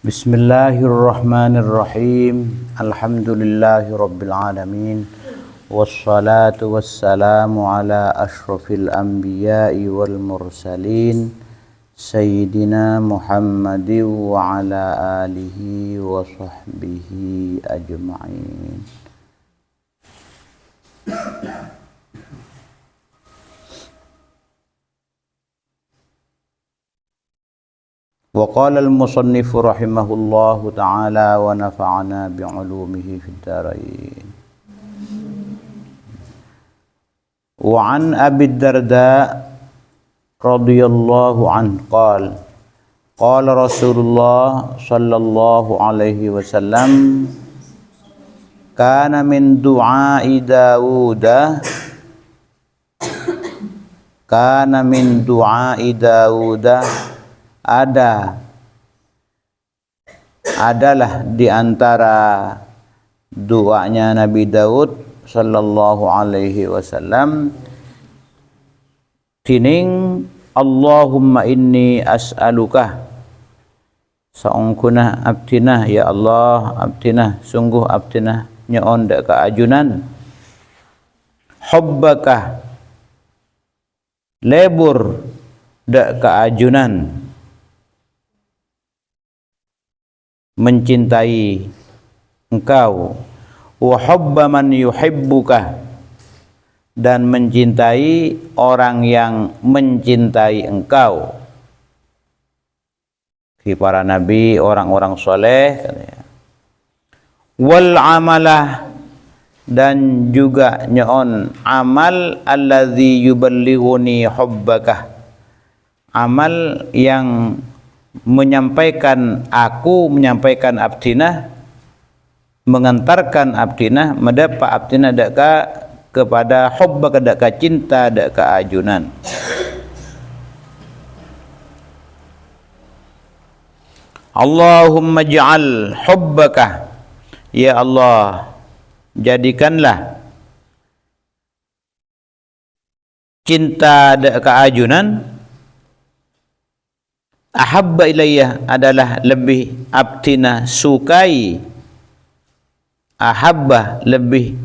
Bismillahirrahmanirrahim. Alhamdulillahi rabbil alamin. Wassalatu wassalamu ala ashrafil anbiya'i wal mursalin Sayyidina Muhammadin wa ala alihi wa sahbihi ajma'in. Wa qala al-musannif rahimahullahu ta'ala wa nafa'ana bi'ulumihi fid dharain. Wa an Abi Darda radhiyallahu anhu qala qala Rasulullah sallallahu alaihi wasallam kana min du'a'i Dawuda adalah di antara doanya Nabi Daud sallallahu alaihi wasallam tining Allahumma inni as'aluka saungkunah abtinah ya Allah abtinah sungguh abtinah nyoon dak kaajunan hubbaka lebur dak kaajunan mencintai engkau wa hubba man yuhibbuka dan mencintai orang yang mencintai engkau. Di para nabi, orang-orang soleh, wal amalah dan juga nyoon amal alladzi yuballighuni hubbaka, amal yang menyampaikan abdinah, mengantarkan abdinah mendapat abdinah daka kepada hubbaka daka cinta daka ajunan. Allahumma ja'al hubbaka, ya Allah jadikanlah cinta daka ajunan ahabba ilayya adalah lebih abtina sukai, ahabba lebih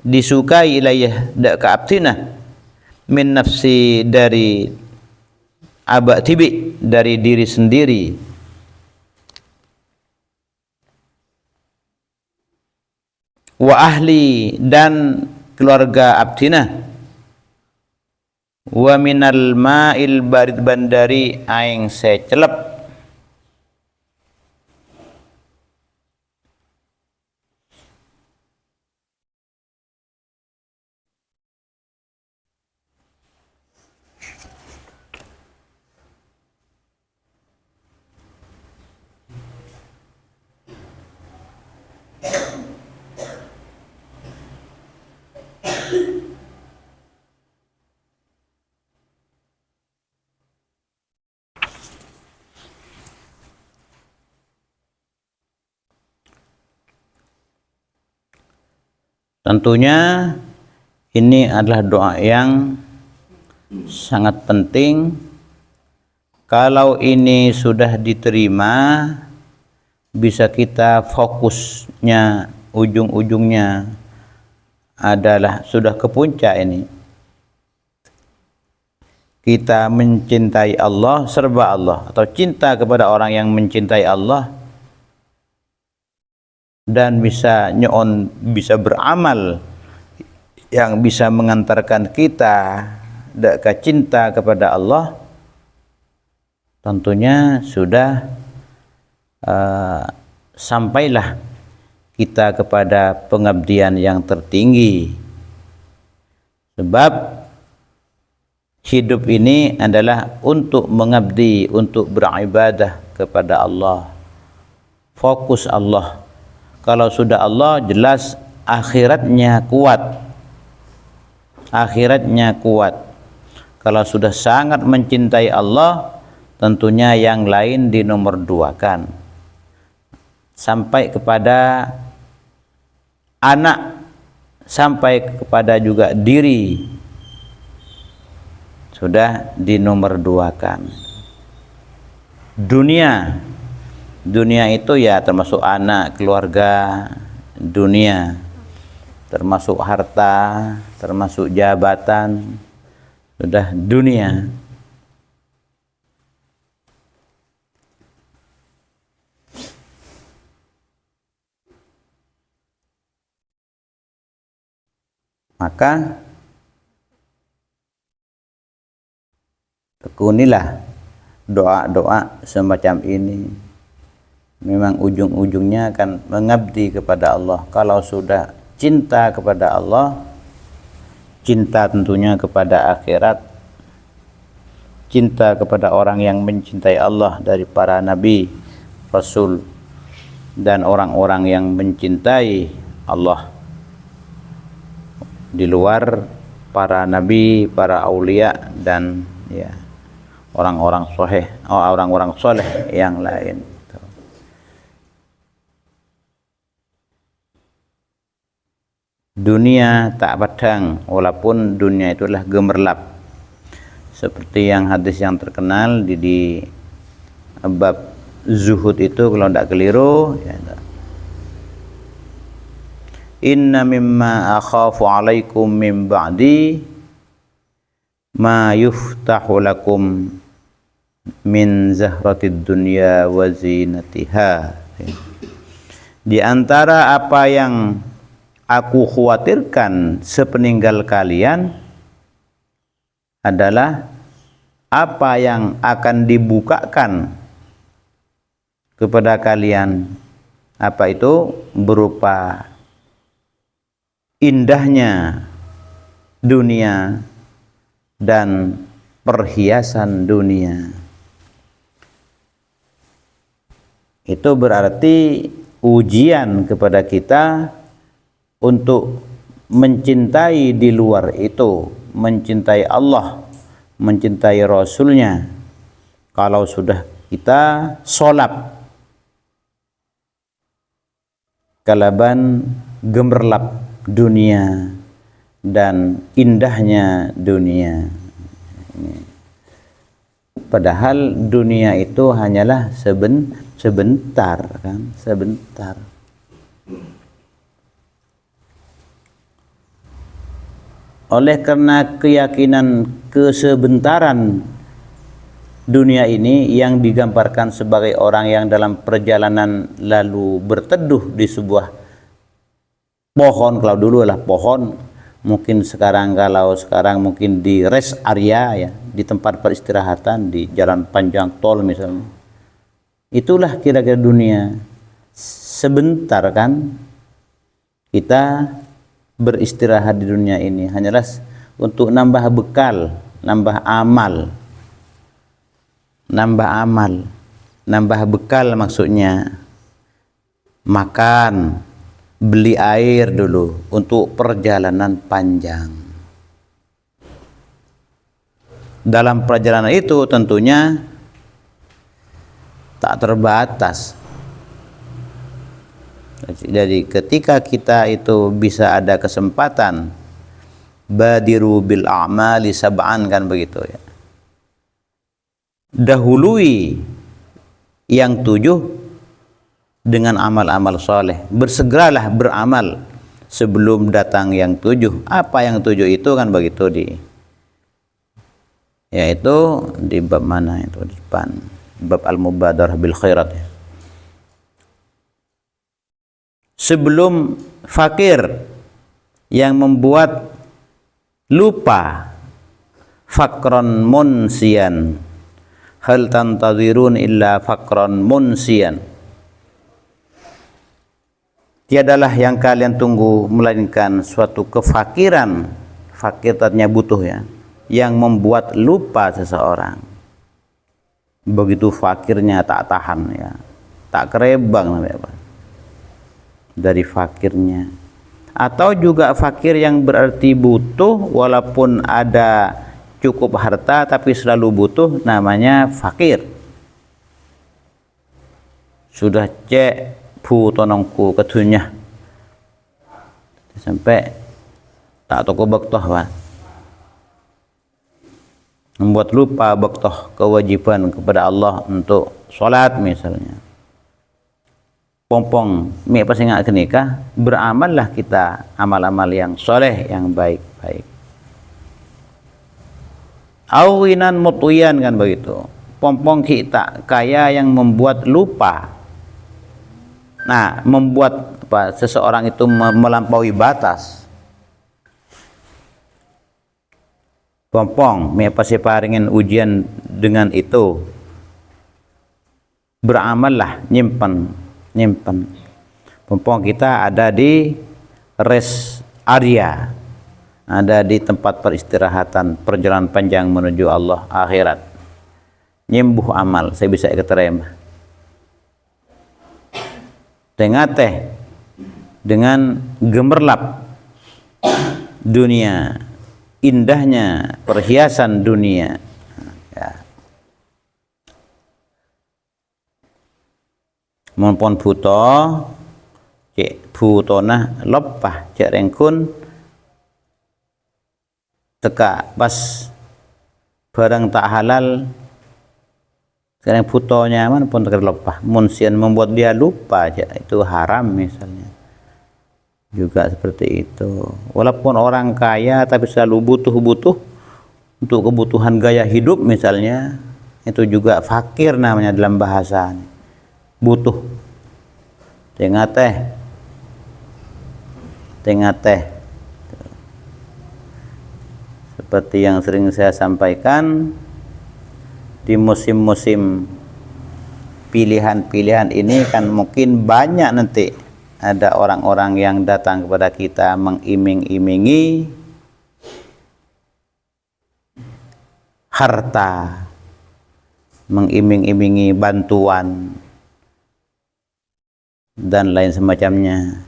disukai ilayya dak ka abtina min nafsi dari aba tibi dari diri sendiri, wa ahli dan keluarga abtina, wa minal ma'il barid bandari aing secelep tentunya ini adalah doa yang sangat penting. Kalau ini sudah diterima, bisa kita fokusnya ujung-ujungnya adalah sudah ke puncak ini. Kita mencintai Allah, serba Allah, atau cinta kepada orang yang mencintai Allah, dan bisa bisa beramal yang bisa mengantarkan kita ke cinta kepada Allah, tentunya sudah sampailah kita kepada pengabdian yang tertinggi. Sebab hidup ini adalah untuk mengabdi, untuk beribadah kepada Allah, fokus Allah. Kalau sudah Allah, jelas akhiratnya kuat. Akhiratnya kuat. Kalau sudah sangat mencintai Allah, tentunya yang lain dinomorduakan. Sampai kepada anak, sampai kepada juga diri, sudah dinomorduakan. Dunia Dunia itu ya termasuk anak, keluarga, dunia, termasuk harta, termasuk jabatan, sudah dunia. Maka tekunilah doa-doa semacam ini. Memang ujung-ujungnya akan mengabdi kepada Allah. Kalau sudah cinta kepada Allah, cinta tentunya kepada akhirat, cinta kepada orang yang mencintai Allah dari para nabi, rasul, dan orang-orang yang mencintai Allah di luar para nabi, para aulia, dan ya orang-orang soleh yang lain. Dunia tak padang, walaupun dunia itulah gemerlap, seperti yang hadis yang terkenal di bab zuhud itu, kalau tidak keliru ya, inna mimma akhafu alaikum min ba'di ma yuftahu lakum min zahratid dunya wa zinatiha. Di antara apa yang aku khawatirkan sepeninggal kalian adalah apa yang akan dibukakan kepada kalian, apa itu, berupa indahnya dunia dan perhiasan dunia. Itu berarti ujian kepada kita untuk mencintai di luar itu, mencintai Allah, mencintai Rasulnya. Kalau sudah kita solap kalaban gemerlap dunia dan indahnya dunia. Padahal dunia itu hanyalah sebentar kan, sebentar. Oleh karena keyakinan kesebentaran dunia ini yang digambarkan sebagai orang yang dalam perjalanan lalu berteduh di sebuah pohon, kalau dulu lah pohon, mungkin sekarang, kalau sekarang mungkin di rest area ya, di tempat peristirahatan di jalan panjang tol misalnya. Itulah kira-kira dunia. Sebentar kan kita beristirahat di dunia ini, hanyalah untuk nambah bekal, nambah amal, nambah bekal, maksudnya makan, beli air dulu untuk perjalanan panjang. Dalam perjalanan itu tentunya tak terbatas. Jadi ketika kita itu bisa ada kesempatan, badiru bil a'mali sab'an, kan begitu ya, dahului yang 7 dengan amal-amal soleh, bersegeralah beramal sebelum datang yang 7. Apa yang 7 itu, kan begitu, yaitu di bab mana itu, di depan bab al-mubadarah bil khairat ya. Sebelum fakir yang membuat lupa, fakron munsian, hal tantazirun illa fakron munsian, tiadalah yang kalian tunggu melainkan suatu kefakiran, fakir artinya butuh ya, yang membuat lupa seseorang. Begitu fakirnya tak tahan ya, tak kerebang namanya apa, dari fakirnya. Atau juga fakir yang berarti butuh, walaupun ada cukup harta tapi selalu butuh, namanya fakir. Sudah cek pu tonongku ketunya sampai tak toko bektoh Pak, membuat lupa bektoh kewajiban kepada Allah untuk sholat misalnya, pompong mi apa sing nikah, beramallah kita amal-amal yang soleh, yang baik-baik. Awinan mutuyan kan begitu. Pompong kita kaya yang membuat lupa. Nah, membuat apa, seseorang itu melampaui batas. Pompong mi apa sih paringin ujian dengan itu. Beramallah, nyimpen. Pompong kita ada di rest area, ada di tempat peristirahatan perjalanan panjang menuju Allah akhirat. Nyembuh amal saya bisa keterima. Tengah dengan gemerlap dunia, indahnya perhiasan dunia. Ya. Mumpun buto cek butona lopah cek rengkun teka pas barang tak halal sekarang butonya mana pun terlopah munsian membuat dia lupa cek itu haram misalnya juga seperti itu. Walaupun orang kaya tapi selalu butuh untuk kebutuhan gaya hidup misalnya, itu juga fakir namanya dalam bahasa. Butuh tengah teh seperti yang sering saya sampaikan di musim-musim pilihan-pilihan ini kan mungkin banyak nanti ada orang-orang yang datang kepada kita mengiming-imingi harta, mengiming-imingi bantuan dan lain semacamnya,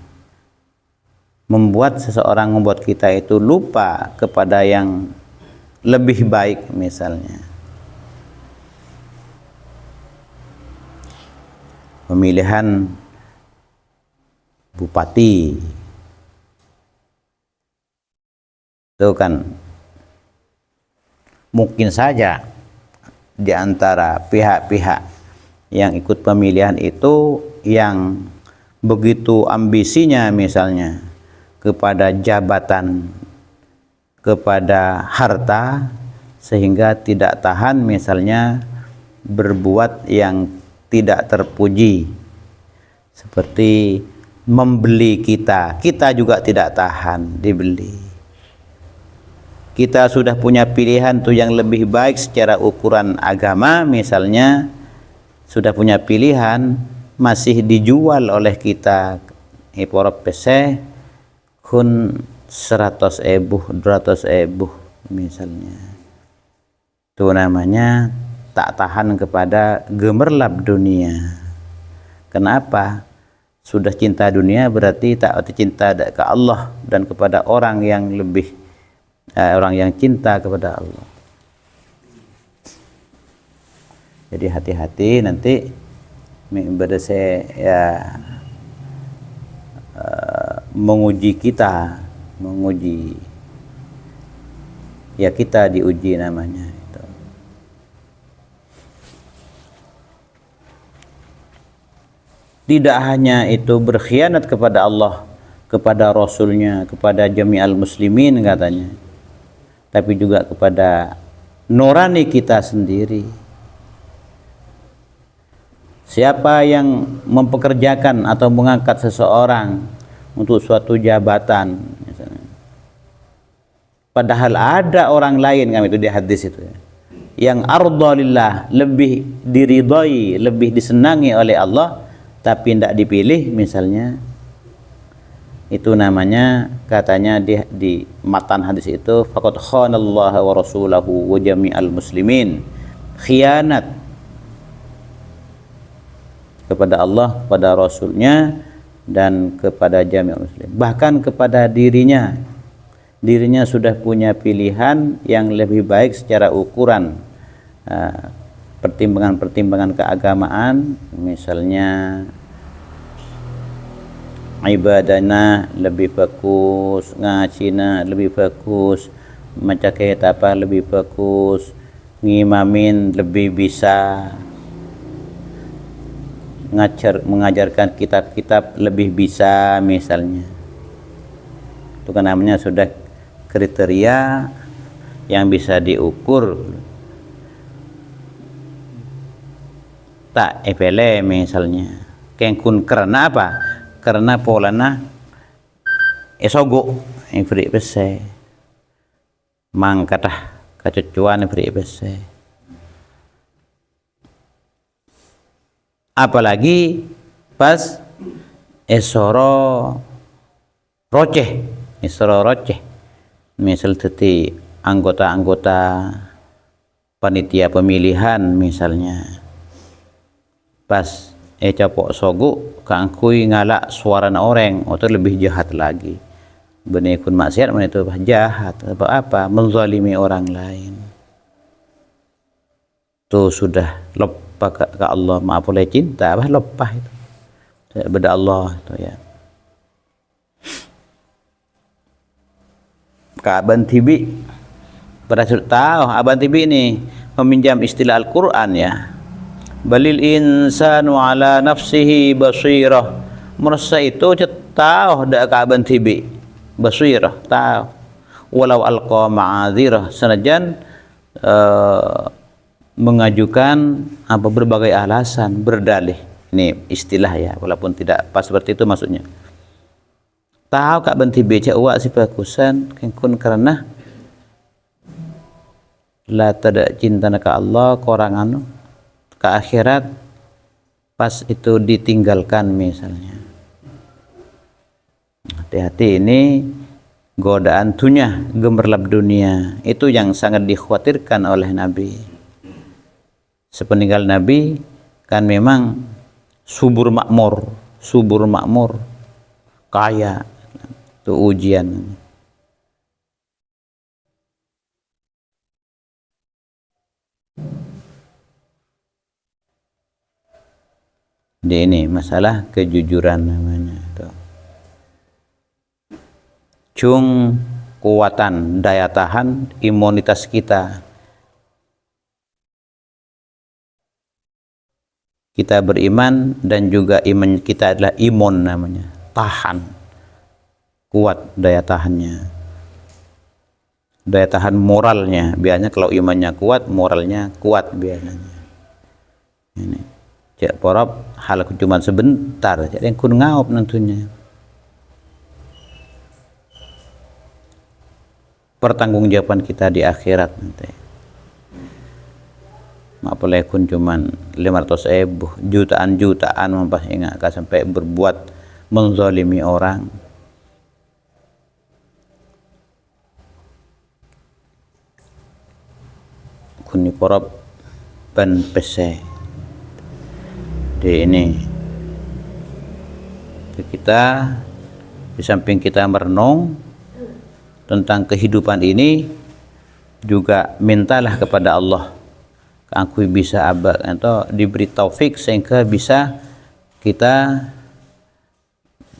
membuat kita itu lupa kepada yang lebih baik misalnya pemilihan bupati itu kan mungkin saja di antara pihak-pihak yang ikut pemilihan itu yang begitu ambisinya misalnya kepada jabatan, kepada harta, sehingga tidak tahan misalnya berbuat yang tidak terpuji seperti membeli kita juga tidak tahan dibeli. Kita sudah punya pilihan tuh yang lebih baik secara ukuran agama misalnya, sudah punya pilihan masih dijual oleh kita iporop pese kun 100.000 200.000 misalnya. Itu namanya tak tahan kepada gemerlap dunia. Kenapa? Sudah cinta dunia berarti tak cinta ke Allah dan kepada orang yang lebih orang yang cinta kepada Allah. Jadi hati-hati nanti berdasar ya menguji kita, menguji ya kita diuji namanya itu. Tidak hanya itu berkhianat kepada Allah, kepada Rasulnya, kepada jami'al muslimin katanya, tapi juga kepada nurani kita sendiri. Siapa yang mempekerjakan atau mengangkat seseorang untuk suatu jabatan misalnya, padahal ada orang lain kan itu di hadis itu ya, yang ardhalillah, lebih diridhai, lebih disenangi oleh Allah tapi tidak dipilih misalnya, itu namanya katanya di matan hadis itu faqad khanallaha wa rasulahu wa jami'al muslimin, khianat kepada Allah, kepada Rasulnya, dan kepada jami'ul muslim, bahkan kepada dirinya sudah punya pilihan yang lebih baik secara ukuran pertimbangan keagamaan, misalnya ibadahnya lebih bagus, ngajina lebih bagus, maca apa lebih bagus, ngimamin lebih bisa, mengajarkan kitab-kitab lebih bisa misalnya. Itu kan namanya sudah kriteria yang bisa diukur. Tak epele misalnya. Kengkun karena apa? Karena polana esogo yang beri bese. Mangkatah kecucuan beri bese. Apalagi pas esoro roceh misal teti anggota-anggota panitia pemilihan misalnya pas capok sogu kangkui ngalak suara orang itu lebih jahat lagi benekun maksiat itu jahat apa menzalimi orang lain itu sudah lepas ke Allah maaf oleh cinta apa lepas itu beda Allah itu ya. Ka'ban TV pada sudah tahu Aban TV ini meminjam istilah Al-Quran ya. Balil insanu ala nafsihi basirah. Merasa itu tahu dak Ka'ban TV basirah tahu. Walau alqa ma'adzirah senajan mengajukan apa berbagai alasan berdalih. Ini istilah ya walaupun tidak pas seperti itu maksudnya. Tahu Kak Banti beca uak si pakusan kengkun karena la tada cinta ka Allah korang anu ke akhirat pas itu ditinggalkan misalnya. Hati-hati ini godaan dunia gemerlap dunia itu yang sangat dikhawatirkan oleh Nabi. Sepeninggal Nabi kan memang subur makmur kaya itu ujian. Ini masalah kejujuran namanya itu. Cung kuatan daya tahan imunitas kita. Kita beriman dan juga iman kita adalah imun namanya, tahan. Kuat daya tahannya, daya tahan moralnya. Biasanya kalau imannya kuat, moralnya kuat biasanya. Ini cek porop hal cuma sebentar, jadi yang kun ngaup nantunya. Pertanggungjawaban kita di akhirat nanti. Apalagi kun cuman 500.000 jutaan mampah ingat sampai berbuat menzalimi orang. Kuni porop ban pese di ini kita di samping kita merenung tentang kehidupan ini juga mintalah kepada Allah aku bisa atau diberi taufik sehingga bisa kita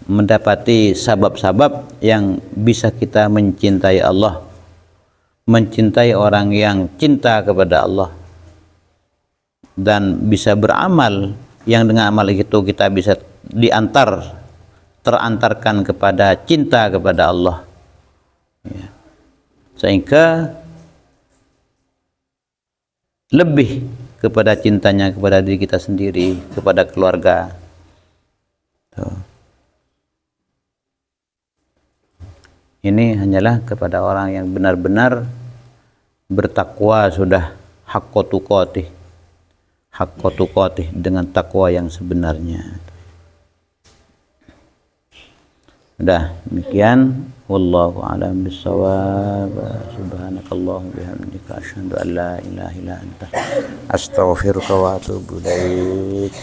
mendapati sabab-sabab yang bisa kita mencintai Allah, mencintai orang yang cinta kepada Allah, dan bisa beramal yang dengan amal itu kita bisa terantarkan kepada cinta kepada Allah ya. Sehingga lebih kepada cintanya kepada diri kita sendiri, kepada keluarga tuh. Ini hanyalah kepada orang yang benar-benar bertakwa sudah haqqa tuqatih dengan takwa yang sebenarnya. Udah demikian, wallahu a'lam bissawab. Subhanakallahumma bihamdika asyhadu an la ilaha illa anta astaghfiruka wa atubu ilaik.